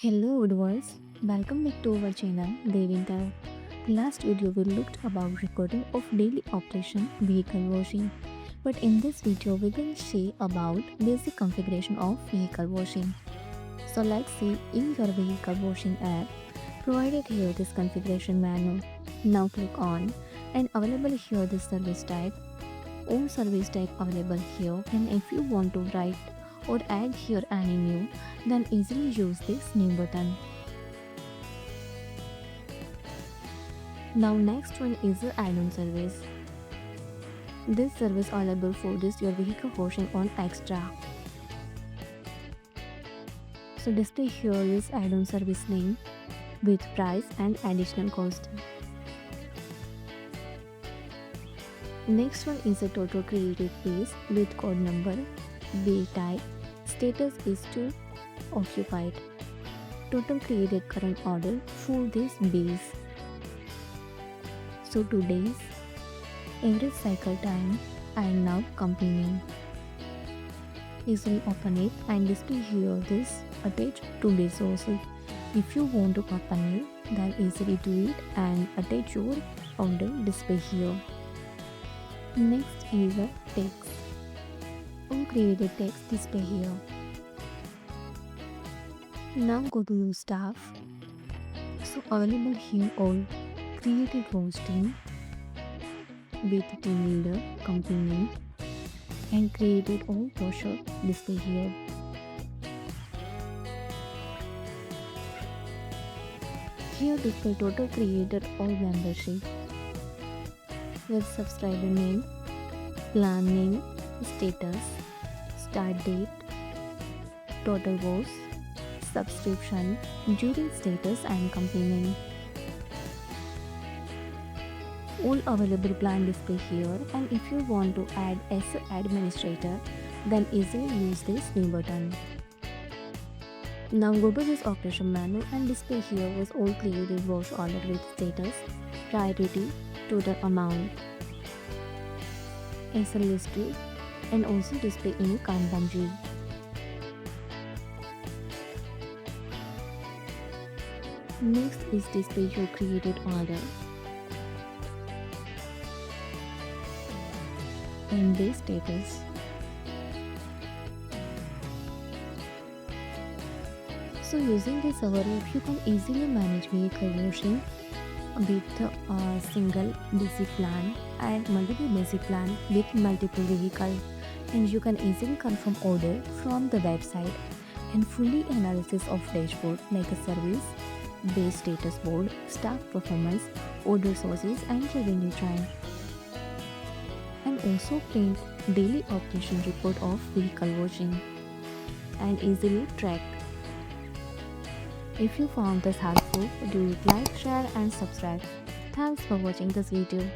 Hello Woodwards, welcome back to our channel Devintelle. Last video we looked about recording of daily operation vehicle washing. But in this video we will see about basic configuration of vehicle washing. So let's see in your vehicle washing app, provided here this configuration menu. Now click on and available here this service type. All service type available here, and if you want to write or add here any new, then easily use this new button. Now next one is the add-on service. This service available for this your vehicle washing on extra. So display here is add-on service name with price and additional cost. Next one is a total created base with code number, bill type, status is to occupied. Total created current order for this base. So today's average cycle time and now company name. Easily open it and display here this attach to base also. If you want to open it, then easily do it and attach your order display here. Next is a text. All created text display here. Now go to your staff. So available here all created roasting with team leader, company name, and created all brochure display here. Here display total created all membership with subscriber name, plan name, status, start date, total was, subscription, during status and company name. All available plan display here, and if you want to add as an administrator, then easily use this new button. Now go to this operation menu and display here was all created wash order with status, priority, total amount, as a listed, and also display in Kanban view. Next is display your created order and this status. So using this server app, you can easily manage vehicle washing with a single basic plan and multiple basic plan with multiple vehicle, and you can easily confirm order from the website and fully analysis of dashboard like a service, base status board, staff performance, order sources and revenue trend, and also print daily operation report of vehicle washing and easily track. If you found this helpful, do like, share and subscribe. Thanks for watching this video.